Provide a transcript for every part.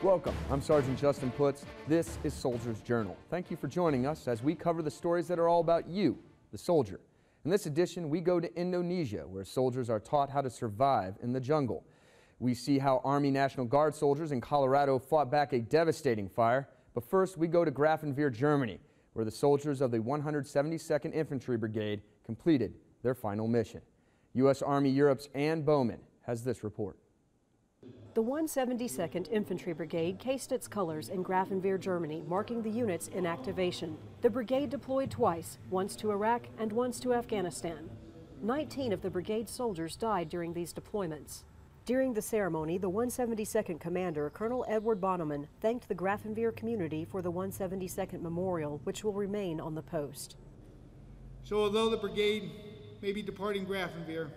Welcome, I'm Sergeant Justin Putz. This is Soldiers Journal. Thank you for joining us as we cover the stories that are all about you, the soldier. In this edition, we go to Indonesia, where soldiers are taught how to survive in the jungle. We see how Army National Guard soldiers in Colorado fought back a devastating fire. But first, we go to Grafenwehr, Germany, where the soldiers of the 172nd Infantry Brigade completed their final mission. U.S. Army Europe's Ann Bowman has this report. The 172nd Infantry Brigade cased its colors in Grafenwehr, Germany, marking the unit's inactivation. The brigade deployed twice, once to Iraq and once to Afghanistan. 19 of the brigade's soldiers died during these deployments. During the ceremony, the 172nd commander, Colonel Edward Bonneman, thanked the Grafenwehr community for the 172nd Memorial, which will remain on the post. So although the brigade may be departing Grafenwehr,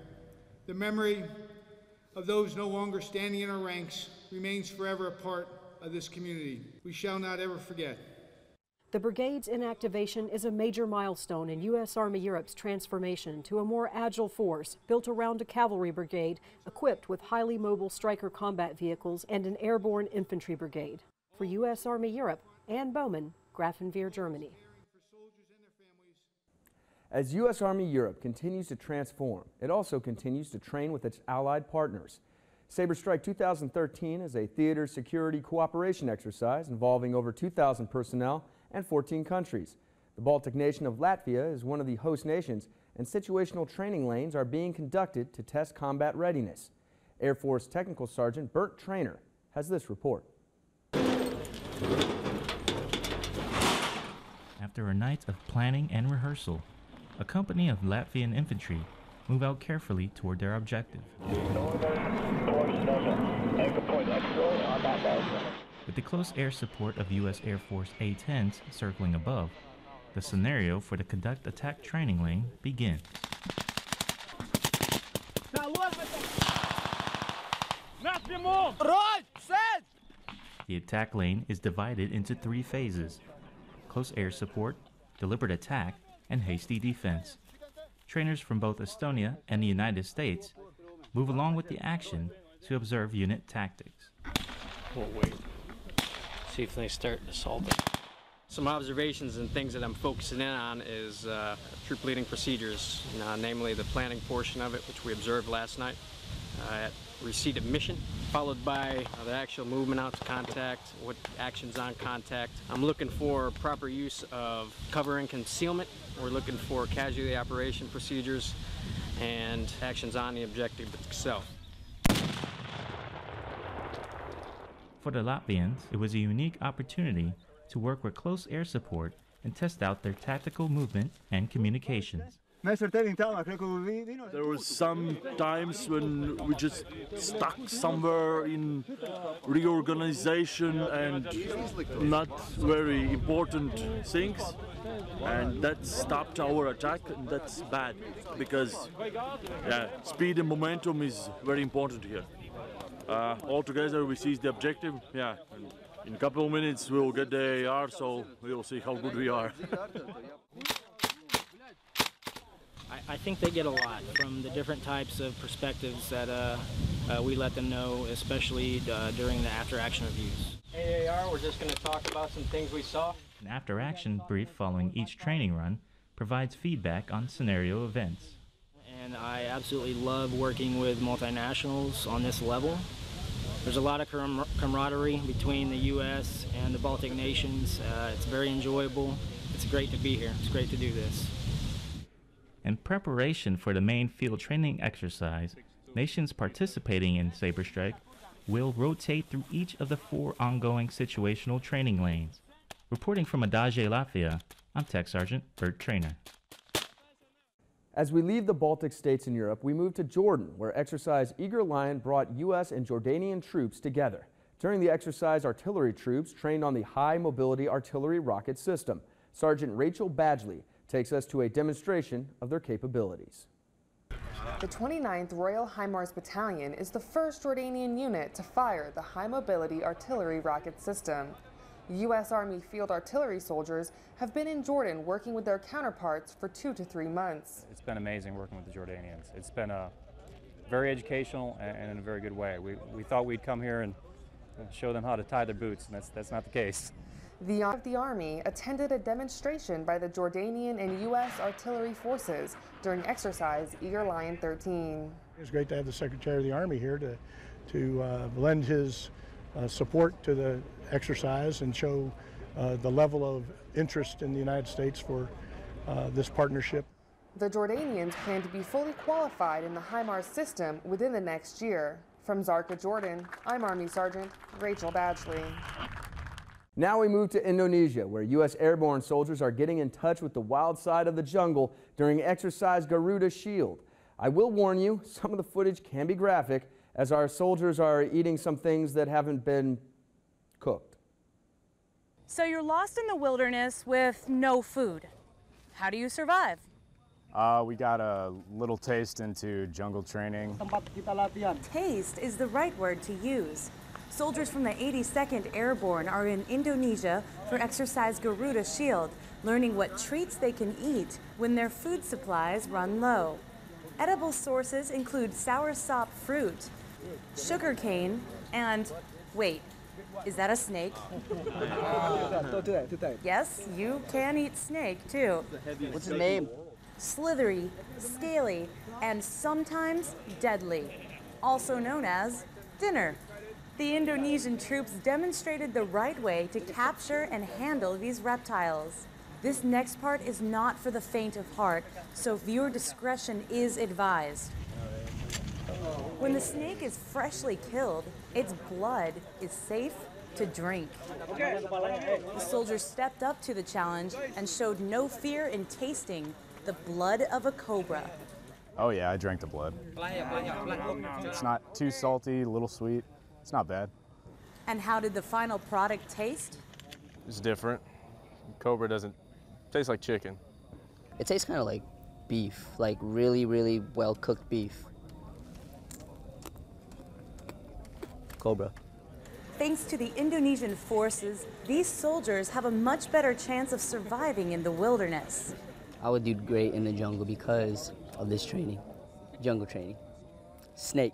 the memory of those no longer standing in our ranks remains forever a part of this community. We shall not ever forget. The brigade's inactivation is a major milestone in U.S. Army Europe's transformation to a more agile force built around a cavalry brigade equipped with highly mobile Stryker combat vehicles and an airborne infantry brigade. For U.S. Army Europe, Ann Bowman, Grafenwehr, Germany. As U.S. Army Europe continues to transform, it also continues to train with its allied partners. Sabre Strike 2013 is a theater security cooperation exercise involving over 2,000 personnel and 14 countries. The Baltic nation of Latvia is one of the host nations, and situational training lanes are being conducted to test combat readiness. Air Force Technical Sergeant Bert Trainer has this report. After a night of planning and rehearsal, a company of Latvian infantry move out carefully toward their objective. With the close air support of U.S. Air Force A-10s circling above, the scenario for the conduct attack training lane begins. The attack lane is divided into 3 phases: close air support, deliberate attack, and hasty defense. Trainers from both Estonia and the United States move along with the action to observe unit tactics. We'll wait. See if they start assaulting. Some observations and things that I'm focusing in on is troop leading procedures, namely the planning portion of it, which we observed last night at receipt of mission, followed by the actual movement out to contact, what actions on contact. I'm looking for proper use of cover and concealment. We're looking for casualty operation procedures and actions on the objective itself. For the Latvians, it was a unique opportunity to work with close air support and test out their tactical movement and communications. There were some times when we just stuck somewhere in reorganization and not very important things, and that stopped our attack, and that's bad because speed and momentum is very important here. Altogether we seize the objective, and in a couple of minutes we'll get the AR, so we'll see how good we are. I think they get a lot from the different types of perspectives that we let them know, especially during the after-action reviews. AAR, we're just going to talk about some things we saw. An after-action brief following each training run provides feedback on scenario events. And I absolutely love working with multinationals on this level. There's a lot of camaraderie between the U.S. and the Baltic nations. It's very enjoyable. It's great to be here. It's great to do this. In preparation for the main field training exercise, nations participating in Sabre Strike will rotate through each of the 4 ongoing situational training lanes. Reporting from Adage, Latvia, I'm Tech Sergeant Bert Trainer. As we leave the Baltic states in Europe, we move to Jordan, where exercise Eager Lion brought U.S. and Jordanian troops together. During the exercise, artillery troops trained on the High Mobility Artillery Rocket System. Sergeant Rachel Badgley takes us to a demonstration of their capabilities. The 29th Royal HIMARS Battalion is the first Jordanian unit to fire the High Mobility Artillery Rocket System. U.S. Army field artillery soldiers have been in Jordan working with their counterparts for 2 to 3 months. It's been amazing working with the Jordanians. It's been very educational and in a very good way. We thought we'd come here and show them how to tie their boots, and that's not the case. The Army attended a demonstration by the Jordanian and U.S. artillery forces during exercise Eager Lion 13. It's great to have the Secretary of the Army here to lend his support to the exercise and show the level of interest in the United States for this partnership. The Jordanians plan to be fully qualified in the HIMARS system within the next year. From Zarqa, Jordan, I'm Army Sergeant Rachel Badgley. Now we move to Indonesia, where U.S. airborne soldiers are getting in touch with the wild side of the jungle during exercise Garuda Shield. I will warn you, some of the footage can be graphic, as our soldiers are eating some things that haven't been cooked. So you're lost in the wilderness with no food. How do you survive? We got a little taste into jungle training. Taste is the right word to use. Soldiers from the 82nd Airborne are in Indonesia for exercise Garuda Shield, learning what treats they can eat when their food supplies run low. Edible sources include soursop fruit, sugar cane, and, wait, is that a snake? Yes, you can eat snake too. What's his name? Slithery, scaly, and sometimes deadly, also known as dinner. The Indonesian troops demonstrated the right way to capture and handle these reptiles. This next part is not for the faint of heart, so viewer discretion is advised. When the snake is freshly killed, its blood is safe to drink. The soldiers stepped up to the challenge and showed no fear in tasting the blood of a cobra. Oh yeah, I drank the blood. It's not too salty, a little sweet. It's not bad. And how did the final product taste? It's different. Cobra doesn't taste like chicken. It tastes kind of like beef, like really, really well-cooked beef. Cobra. Thanks to the Indonesian forces, these soldiers have a much better chance of surviving in the wilderness. I would do great in the jungle because of this training, jungle training. Snake.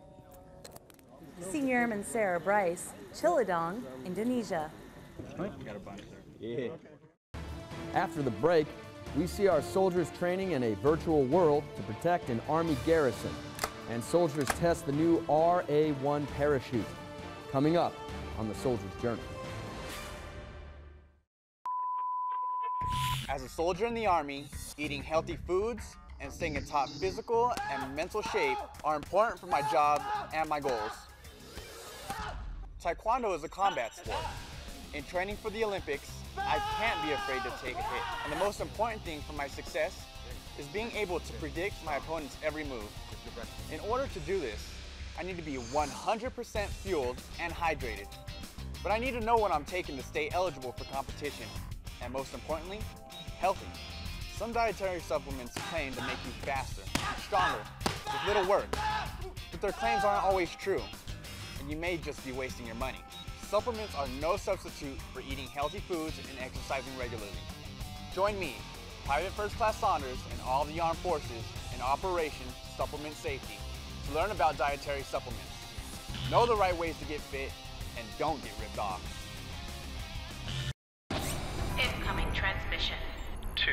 Senior Airman Sarah Bryce, Ciledug, Indonesia. Yeah. After the break, we see our soldiers training in a virtual world to protect an Army garrison, and soldiers test the new RA-1 parachute. Coming up on the Soldier's Journey. As a soldier in the Army, eating healthy foods and staying in top physical and mental shape are important for my job and my goals. Taekwondo is a combat sport. In training for the Olympics, I can't be afraid to take a hit. And the most important thing for my success is being able to predict my opponent's every move. In order to do this, I need to be 100% fueled and hydrated. But I need to know what I'm taking to stay eligible for competition. And most importantly, healthy. Some dietary supplements claim to make you faster and stronger with little work, but their claims aren't always true, and you may just be wasting your money. Supplements are no substitute for eating healthy foods and exercising regularly. Join me, Private First Class Saunders, and all the armed forces in Operation Supplement Safety to learn about dietary supplements. Know the right ways to get fit and don't get ripped off. Incoming transmission. 2,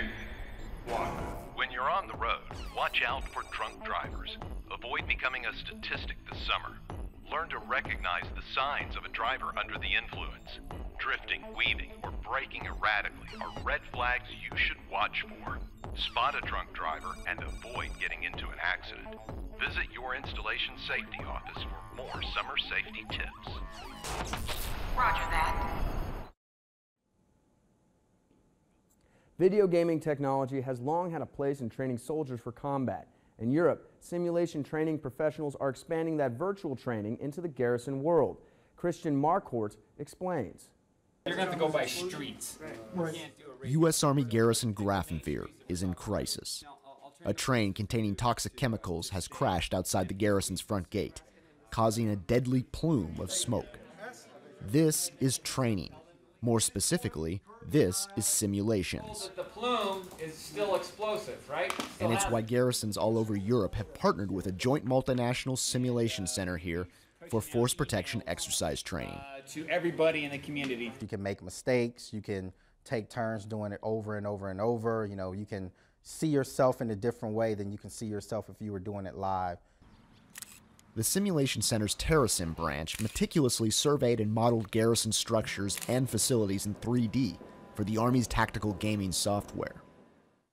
1. When you're on the road, watch out for drunk drivers. Avoid becoming a statistic this summer. Learn to recognize the signs of a driver under the influence. Drifting, weaving, or braking erratically are red flags you should watch for. Spot a drunk driver and avoid getting into an accident. Visit your installation safety office for more summer safety tips. Roger that. Video gaming technology has long had a place in training soldiers for combat. In Europe, simulation training professionals are expanding that virtual training into the garrison world. Christian Marquardt explains. You're going to have to go by streets. U.S. Army Garrison Grafenwehr is in crisis. A train containing toxic chemicals has crashed outside the garrison's front gate, causing a deadly plume of smoke. This is training. More specifically, this is simulations. The plume is still explosive, right? And it's why garrisons all over Europe have partnered with a joint multinational simulation center here for force protection exercise training. To everybody in the community. You can make mistakes, you can take turns doing it over and over and over. You know, you can see yourself in a different way than you can see yourself if you were doing it live. The Simulation Center's TerraSim branch meticulously surveyed and modeled garrison structures and facilities in 3D for the Army's tactical gaming software.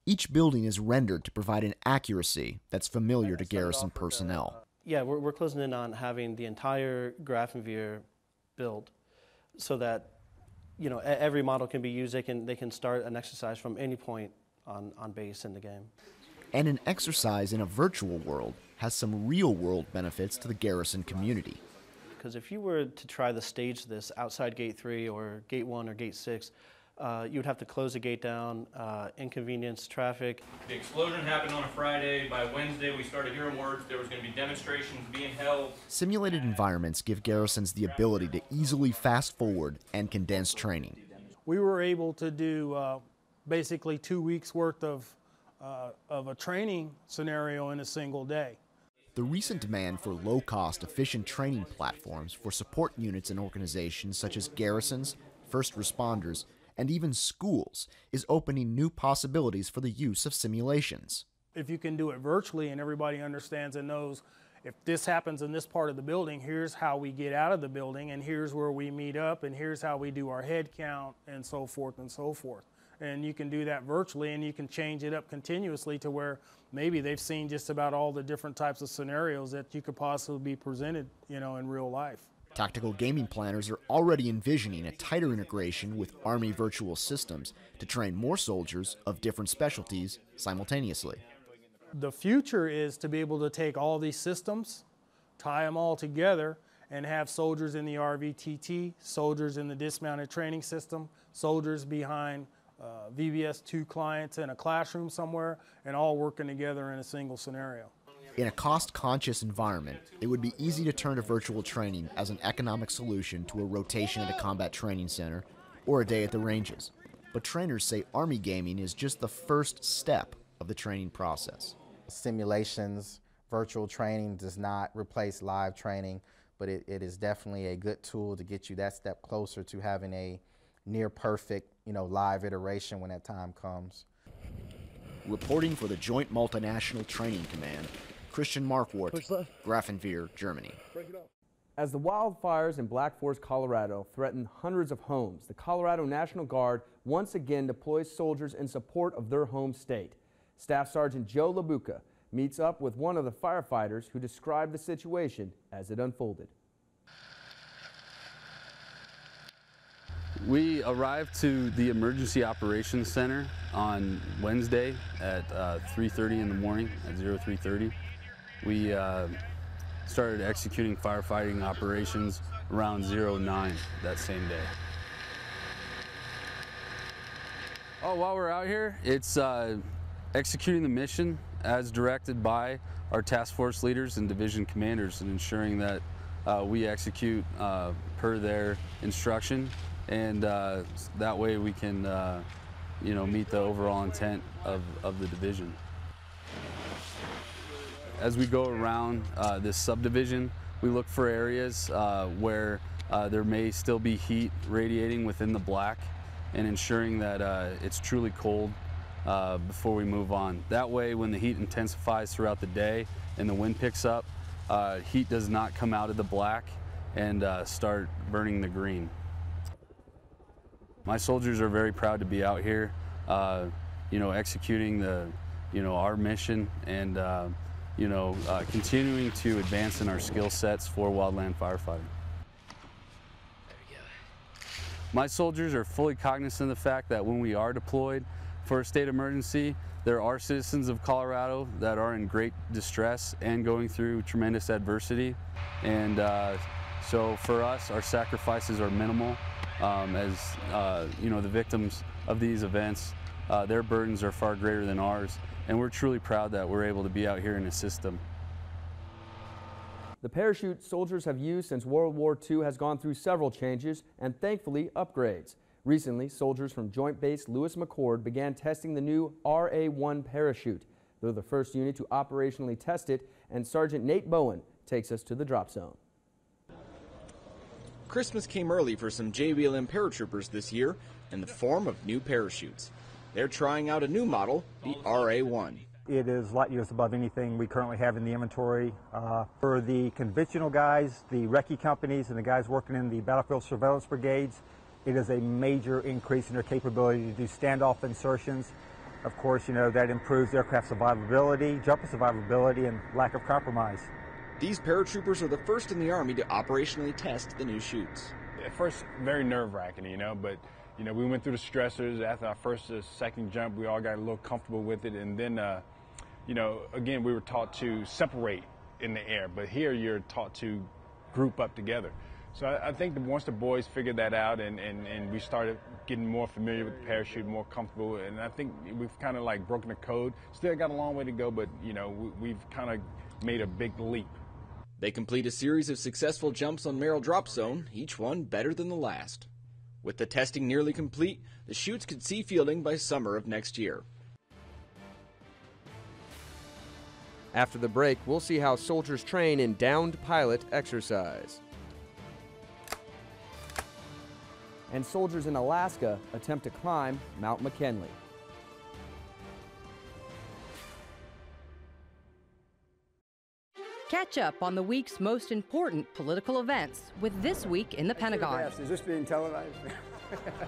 Each building is rendered to provide an accuracy that's familiar to garrison personnel. Yeah, we're closing in on having the entire Grafenwehr built so that, you know, every model can be used. They can start an exercise from any point on base in the game. And an exercise in a virtual world has some real-world benefits to the garrison community. Because if you were to try to stage this outside Gate 3 or Gate 1 or Gate 6, you would have to close the gate down, inconvenience traffic. The explosion happened on a Friday. By Wednesday, we started hearing words. There was going to be demonstrations being held. Simulated environments give garrisons the ability to easily fast-forward and condense training. We were able to do basically 2 weeks' worth of a training scenario in a single day. The recent demand for low-cost, efficient training platforms for support units and organizations such as garrisons, first responders, and even schools is opening new possibilities for the use of simulations. If you can do it virtually and everybody understands and knows if this happens in this part of the building, here's how we get out of the building, and here's where we meet up, and here's how we do our head count, and so forth and so forth. And you can do that virtually, and you can change it up continuously to where maybe they've seen just about all the different types of scenarios that you could possibly be presented, you know, in real life. Tactical gaming planners are already envisioning a tighter integration with Army virtual systems to train more soldiers of different specialties simultaneously. The future is to be able to take all these systems, tie them all together, and have soldiers in the RVTT, soldiers in the dismounted training system, soldiers behind VBS2 clients in a classroom somewhere, and all working together in a single scenario. In a cost-conscious environment, it would be easy to turn to virtual training as an economic solution to a rotation at a combat training center or a day at the ranges. But trainers say Army gaming is just the first step of the training process. Simulations, virtual training does not replace live training, but it is definitely a good tool to get you that step closer to having a near perfect, you know, live iteration when that time comes. Reporting for the Joint Multinational Training Command, Christian Markwart, Grafenwehr, Germany. As the wildfires in Black Forest, Colorado threaten hundreds of homes, the Colorado National Guard once again deploys soldiers in support of their home state. Staff Sergeant Joe Labuca meets up with one of the firefighters who described the situation as it unfolded. We arrived to the Emergency Operations Center on Wednesday at 3:30 in the morning, at 03:30. We started executing firefighting operations around 09 that same day. Oh, while we're out here, it's executing the mission as directed by our task force leaders and division commanders and ensuring that we execute per their instruction. And that way we can, you know, meet the overall intent of the division. As we go around this subdivision, we look for areas where there may still be heat radiating within the black and ensuring that it's truly cold before we move on. That way, when the heat intensifies throughout the day and the wind picks up, heat does not come out of the black and start burning the green. My soldiers are very proud to be out here, you know, executing our mission and, continuing to advance in our skill sets for wildland firefighting. My soldiers are fully cognizant of the fact that when we are deployed for a state emergency, there are citizens of Colorado that are in great distress and going through tremendous adversity. And so for us, our sacrifices are minimal. The victims of these events, their burdens are far greater than ours, and we're truly proud that we're able to be out here and assist them. The parachute soldiers have used since World War II has gone through several changes and thankfully upgrades. Recently, soldiers from Joint Base Lewis McChord began testing the new RA-1 parachute. They're the first unit to operationally test it, and Sergeant Nate Bowen takes us to the drop zone. Christmas came early for some JBLM paratroopers this year in the form of new parachutes. They're trying out a new model, the RA-1. It is light years above anything we currently have in the inventory. For the conventional guys, the recce companies, and the guys working in the battlefield surveillance brigades, it is a major increase in their capability to do standoff insertions. Of course, you know, that improves aircraft survivability, jumper survivability, and lack of compromise. These paratroopers are the first in the Army to operationally test the new chutes. At first, very nerve-wracking, you know, but you know, we went through the stressors. After our first or second jump, we all got a little comfortable with it, and then, you know, again, we were taught to separate in the air, but here you're taught to group up together. So I think that once the boys figured that out and we started getting more familiar with the parachute, more comfortable, and I think we've kind of like broken the code. Still got a long way to go, but, you know, we've kind of made a big leap. They complete a series of successful jumps on Merrill Drop Zone, each one better than the last. With the testing nearly complete, the chutes could see fielding by summer of next year. After the break, we'll see how soldiers train in downed pilot exercise. And soldiers in Alaska attempt to climb Mount McKinley. Catch up on the week's most important political events with This Week in the Pentagon. Is this being televised?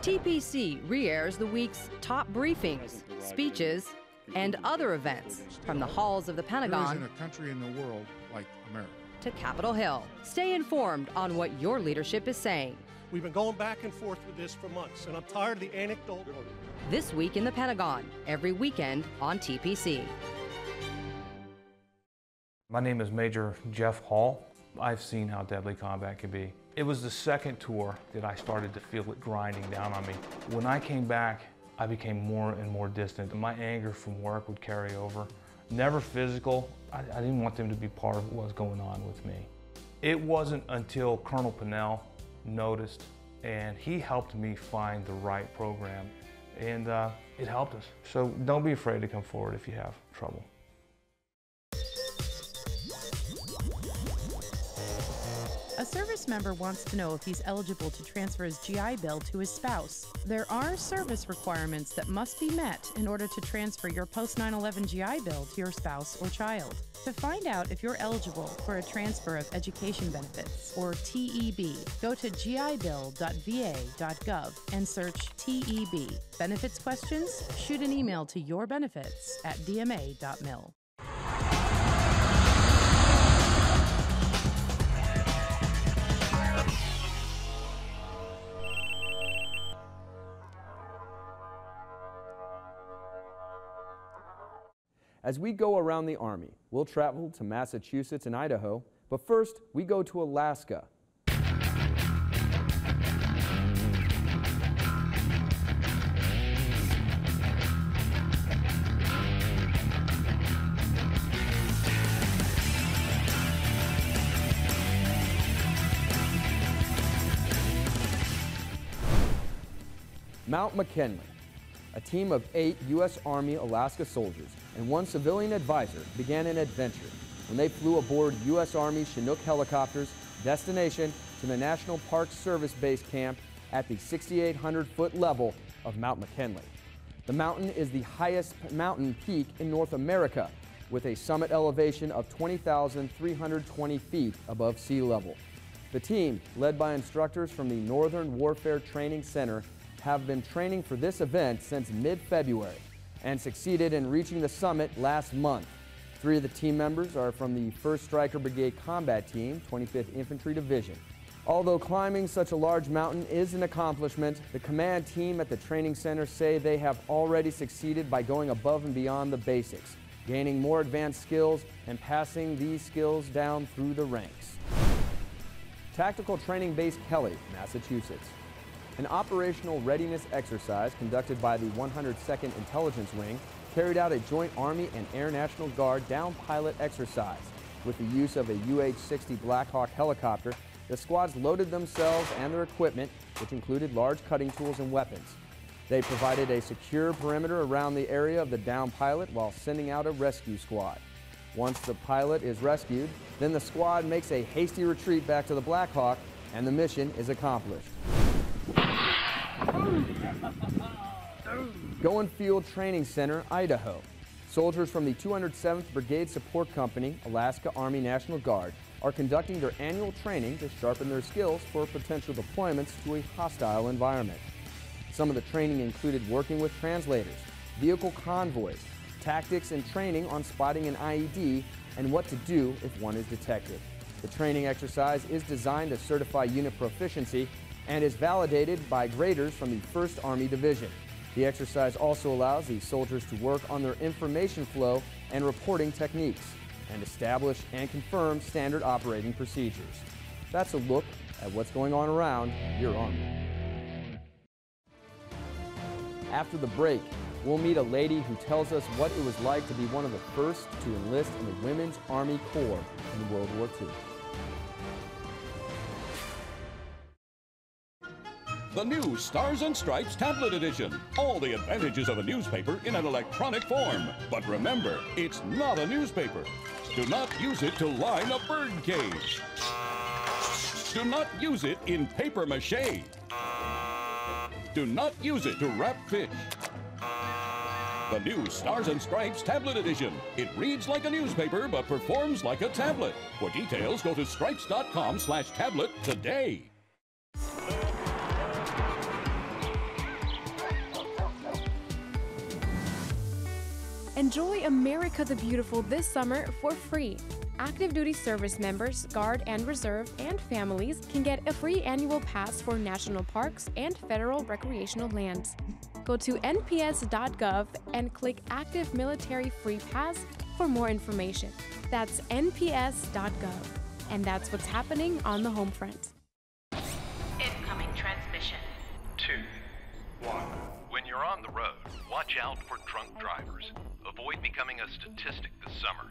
TPC re-airs the week's top briefings, speeches, and other events from the halls of the Pentagon there isn't a country in the world like America to Capitol Hill. Stay informed on what your leadership is saying. We've been going back and forth with this for months, and I'm tired of the anecdotal. This Week in the Pentagon, every weekend on TPC. My name is Major Jeff Hall. I've seen how deadly combat can be. It was the second tour that I started to feel it grinding down on me. When I came back, I became more and more distant. My anger from work would carry over. Never physical. I didn't want them to be part of what was going on with me. It wasn't until Colonel Pinnell noticed, and he helped me find the right program, and it helped us. So don't be afraid to come forward if you have trouble. A service member wants to know if he's eligible to transfer his GI Bill to his spouse. There are service requirements that must be met in order to transfer your post 9/11 GI Bill to your spouse or child. To find out if you're eligible for a transfer of education benefits, or TEB, go to gibill.va.gov and search TEB. Benefits questions? Shoot an email to yourbenefits@dma.mil. As we go around the Army, we'll travel to Massachusetts and Idaho, but first we go to Alaska. Mount McKinley. A team of 8 U.S. Army Alaska soldiers and 1 civilian advisor began an adventure when they flew aboard U.S. Army Chinook helicopters, destination to the National Park Service Base Camp at the 6,800-foot level of Mount McKinley. The mountain is the highest mountain peak in North America, with a summit elevation of 20,320 feet above sea level. The team, led by instructors from the Northern Warfare Training Center, have been training for this event since mid-February and succeeded in reaching the summit last month. 3 of the team members are from the 1st Stryker Brigade Combat Team, 25th Infantry Division. Although climbing such a large mountain is an accomplishment, the command team at the training center say they have already succeeded by going above and beyond the basics, gaining more advanced skills and passing these skills down through the ranks. Tactical Training Base Kelly, Massachusetts. An operational readiness exercise conducted by the 102nd Intelligence Wing carried out a joint Army and Air National Guard down pilot exercise. With the use of a UH-60 Black Hawk helicopter, the squads loaded themselves and their equipment, which included large cutting tools and weapons. They provided a secure perimeter around the area of the down pilot while sending out a rescue squad. Once the pilot is rescued, then the squad makes a hasty retreat back to the Black Hawk and the mission is accomplished. Going Field Training Center, Idaho. Soldiers from the 207th Brigade Support Company, Alaska Army National Guard, are conducting their annual training to sharpen their skills for potential deployments to a hostile environment. Some of the training included working with translators, vehicle convoys, tactics and training on spotting an IED, and what to do if one is detected. The training exercise is designed to certify unit proficiency and is validated by graders from the 1st Army Division. The exercise also allows the soldiers to work on their information flow and reporting techniques and establish and confirm standard operating procedures. That's a look at what's going on around your Army. After the break, we'll meet a lady who tells us what it was like to be one of the first to enlist in the Women's Army Corps in World War II. The new Stars and Stripes Tablet Edition. All the advantages of a newspaper in an electronic form. But remember, it's not a newspaper. Do not use it to line a bird cage. Do not use it in paper mache. Do not use it to wrap fish. The new Stars and Stripes Tablet Edition. It reads like a newspaper but performs like a tablet. For details, go to stripes.com/tablet today. Enjoy America the Beautiful this summer for free. Active duty service members, Guard and Reserve, and families can get a free annual pass for national parks and federal recreational lands. Go to nps.gov and click Active Military Free Pass for more information. That's nps.gov. And that's what's happening on the home front. Incoming transmission. 2, 1. When you're on the road, watch out for drunk drivers. Avoid becoming a statistic this summer.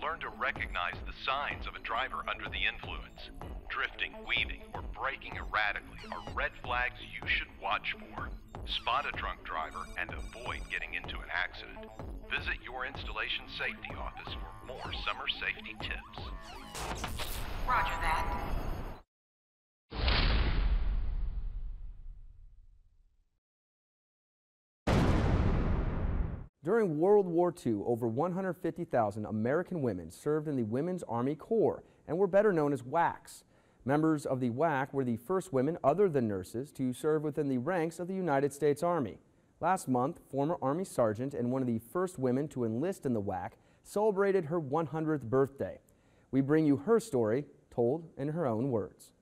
Learn to recognize the signs of a driver under the influence. Drifting, weaving, or braking erratically are red flags you should watch for. Spot a drunk driver and avoid getting into an accident. Visit your installation safety office for more summer safety tips. Roger that. During World War II, over 150,000 American women served in the Women's Army Corps and were better known as WACs. Members of the WAC were the first women other than nurses to serve within the ranks of the United States Army. Last month, former Army Sergeant and one of the first women to enlist in the WAC celebrated her 100th birthday. We bring you her story, told in her own words.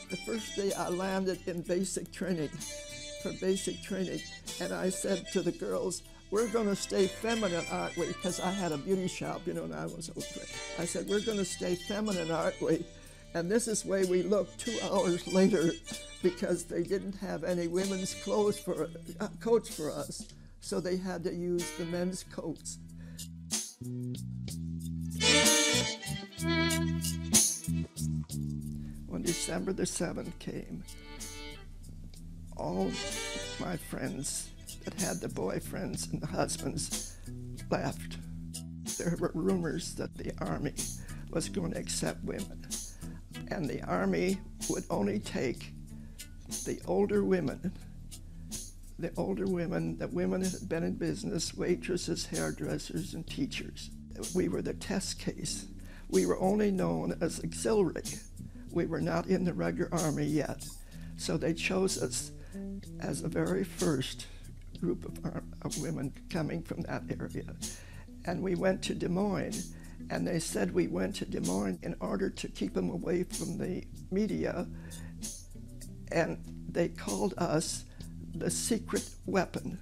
The first day I landed in basic training, and I said to the girls, we're going to stay feminine, aren't we? Because I had a beauty shop, you know, and I was okay. I said, we're going to stay feminine, aren't we? And this is the way we looked 2 hours later, because they didn't have any women's clothes for coats for us, so they had to use the men's coats. When December the 7th came, all my friends that had the boyfriends and the husbands left. There were rumors that the Army was going to accept women, and the Army would only take the older women, the women that had been in business, waitresses, hairdressers, and teachers. We were the test case. We were only known as auxiliary. We were not in the regular Army yet, so they chose us as the very first group of women coming from that area. And we went to Des Moines, and they said we went to Des Moines in order to keep them away from the media, and they called us the secret weapon.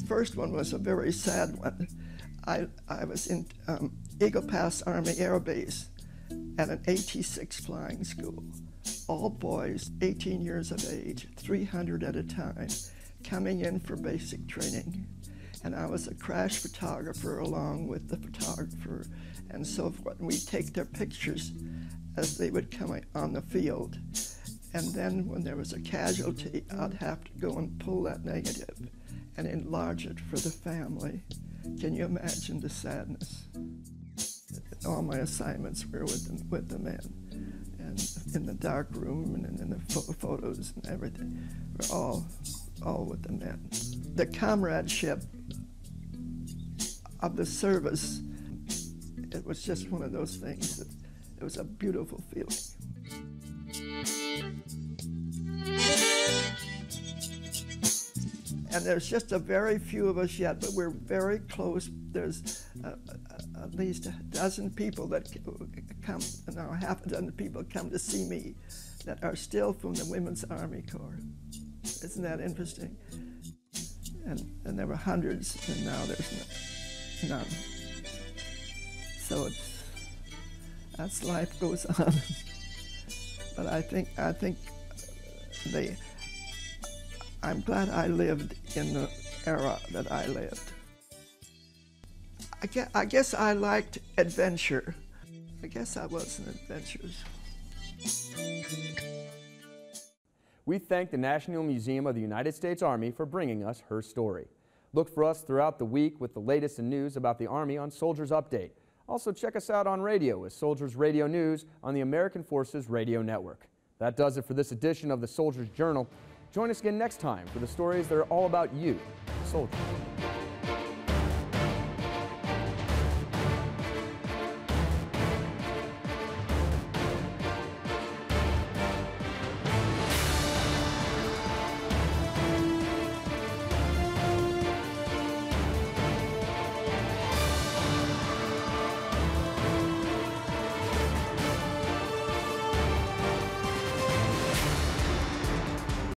First one was a very sad one. I was in Eagle Pass Army Air Base at an AT-6 flying school. all boys 18 years of age, 300 at a time, coming in for basic training. And I was a crash photographer along with the photographer and so forth. And we'd take their pictures as they would come on the field. And then when there was a casualty, I'd have to go and pull that negative and enlarge it for the family. Can you imagine the sadness? All my assignments were with the men. And in the dark room and in the photos and everything, were all with the men. The comradeship of the service, it was just one of those things that it was a beautiful feeling. And there's just a very few of us yet, but we're very close. There's at least a dozen people that come, now half a dozen people come to see me that are still from the Women's Army Corps. Isn't that interesting? And there were hundreds, and now there's none. So that's life goes on. But I think I'm glad I lived in the era that I lived. I guess I liked adventure. I guess I was an adventurer. We thank the National Museum of the United States Army for bringing us her story. Look for us throughout the week with the latest in news about the Army on Soldiers Update. Also check us out on radio with Soldiers Radio News on the American Forces Radio Network. That does it for this edition of the Soldiers Journal. Join us again next time for the stories that are all about you, the soldiers.